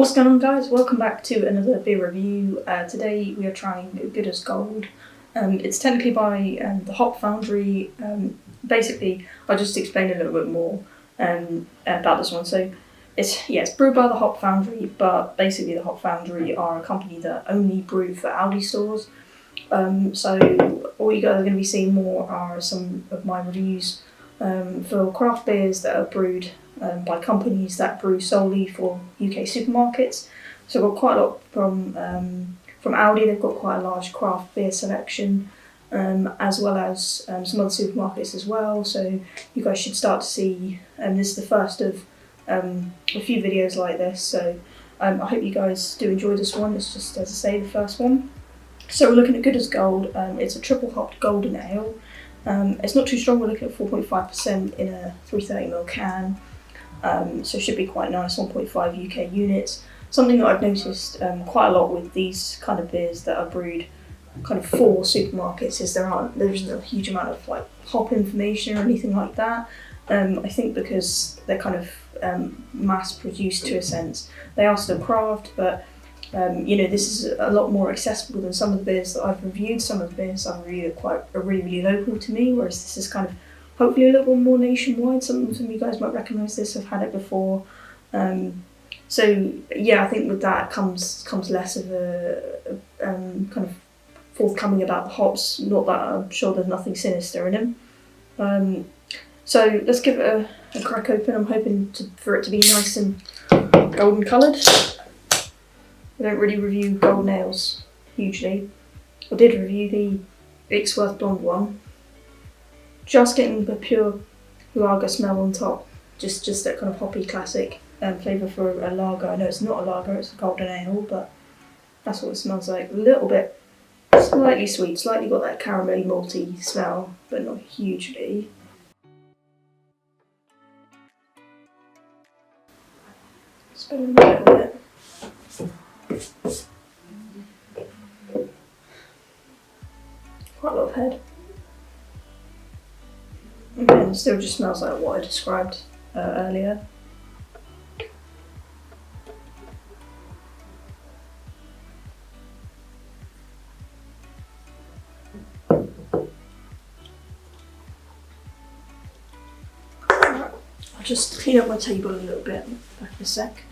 What's going on, guys? Welcome back to another beer review. Today we are trying Good as Gold. It's technically by the Hop Foundry. Basically, I'll just explain a little bit more about this one. So it's brewed by the Hop Foundry, but basically the Hop Foundry are a company that only brew for Aldi stores. So all you guys are going to be seeing more are some of my reviews for craft beers that are brewed by companies that brew solely for UK supermarkets. So I've got quite a lot from Aldi. They've got quite a large craft beer selection, as well as some other supermarkets as well. So you guys should start to see, this is the first of a few videos like this. So I hope you guys do enjoy this one. It's just, as I say, the first one. So we're looking at Good as Gold. It's a triple hopped golden ale. It's not too strong. We're looking at 4.5% in a 330ml can. So it should be quite nice, 1.5 UK units. Something that I've noticed quite a lot with these kind of beers that are brewed kind of for supermarkets is there isn't a huge amount of like hop information or anything like that. I think because they're kind of mass produced to a sense. They are still craft, but this is a lot more accessible than some of the beers that I've reviewed. Some of the beers I've reviewed are really local to me, whereas this is kind of hopefully a little more nationwide. Some of you guys might recognise this, I've had it before. So yeah, I think with that comes less of a kind of forthcoming about the hops. Not that I'm sure there's nothing sinister in them. So let's give it a crack open. I'm hoping for it to be nice and golden coloured. I don't really review gold nails hugely. I did review the Vicsworth Blonde one. Just getting the pure lager smell on top. Just that kind of hoppy classic flavour for a lager. I know it's not a lager, it's a golden ale, but that's what it smells like. A little bit slightly sweet, slightly got that caramelly malty smell, but not hugely. Spin a little bit. Quite a lot of head. Again, it still just smells like what I described earlier. I'll just clean up my table a little bit back in a sec.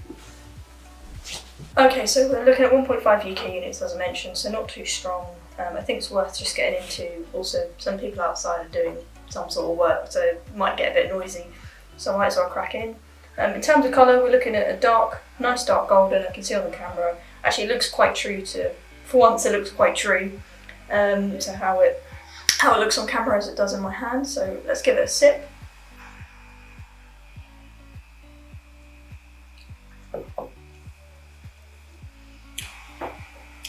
Okay, so we're looking at 1.5 UK units as I mentioned, so not too strong. I think it's worth just getting into. Also, some people outside are doing some sort of work, so it might get a bit noisy, so I might as well crack in. In terms of colour, we're looking at a nice dark golden. I can see on the camera. Actually, it looks quite true for once it looks quite true to how it looks on camera as it does in my hand. So let's give it a sip.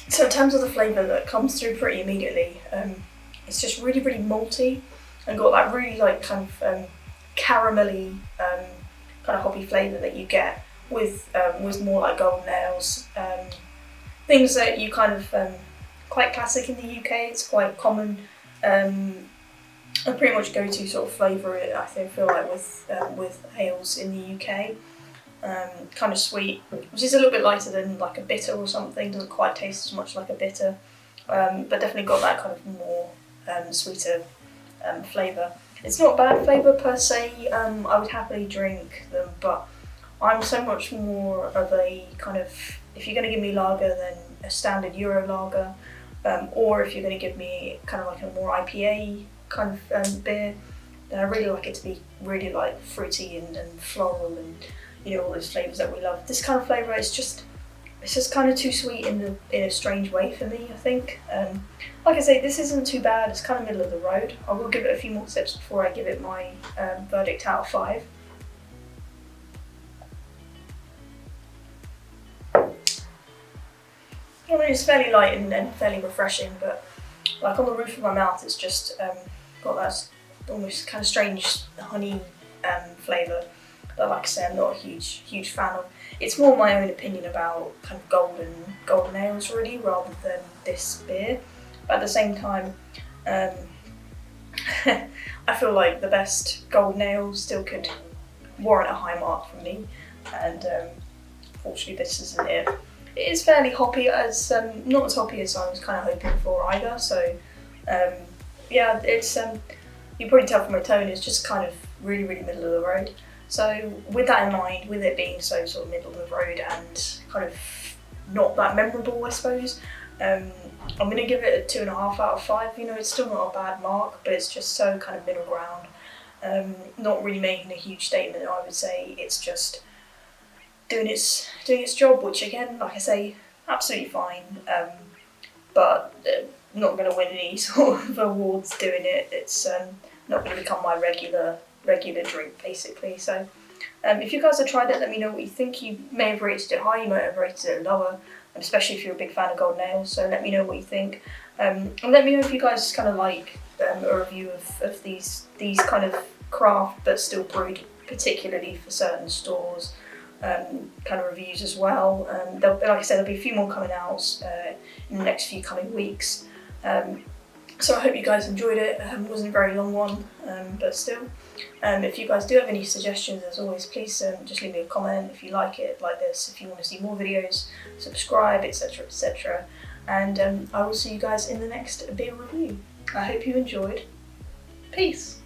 So in terms of the flavour that comes through pretty immediately, it's just really malty and got that really like kind of caramelly kind of hoppy flavour that you get with more like golden ales. Things that you kind of quite classic in the UK. It's quite common. I pretty much go to sort of flavour it. I feel like with ales in the UK. Kind of sweet, which is a little bit lighter than like a bitter or something. Doesn't quite taste as much like a bitter, but definitely got that kind of more sweeter flavour. It's not a bad flavour per se. I would happily drink them, but I'm so much more of a kind of, if you're going to give me lager, then a standard Euro lager, or if you're going to give me kind of like a more IPA kind of beer, then I really like it to be really like fruity and floral and all those flavours that we love. This kind of flavour it's just kind of too sweet in a strange way for me, I think. Like I say, this isn't too bad. It's kind of middle of the road. I will give it a few more sips before I give it my verdict out of 5. I mean, it's fairly light and fairly refreshing, but like on the roof of my mouth, it's just got that almost kind of strange honey flavour. That, like I say, I'm not a huge fan of. It's more my own opinion about kind of golden ales really, rather than this beer. But at the same time, I feel like the best golden ale still could warrant a high mark from me. And unfortunately this isn't it. It is fairly hoppy, as not as hoppy as I was kind of hoping for either. So yeah, it's you probably tell from my tone, it's just kind of really middle of the road. So with that in mind, with it being so sort of middle of the road and kind of not that memorable, I suppose, I'm going to give it a 2.5 out of 5. You know, it's still not a bad mark, but it's just so kind of middle ground. Not really making a huge statement, I would say. It's just doing its job, which again, like I say, absolutely fine. But not going to win any sort of awards doing it. It's not going to become my regular drink, basically. So if you guys have tried it, let me know what you think. You may have rated it high, you might have rated it lower, especially if you're a big fan of golden ale. So let me know what you think, and let me know if you guys kind of like a review of these kind of craft but still brewed, particularly for certain stores, kind of reviews as well. Like I said, there'll be a few more coming out in the next few coming weeks. So I hope you guys enjoyed it. It wasn't a very long one, but still. If you guys do have any suggestions, as always, please just leave me a comment if you like it like this. If you want to see more videos, subscribe, etc, etc. And I will see you guys in the next beer review. I hope you enjoyed. Peace.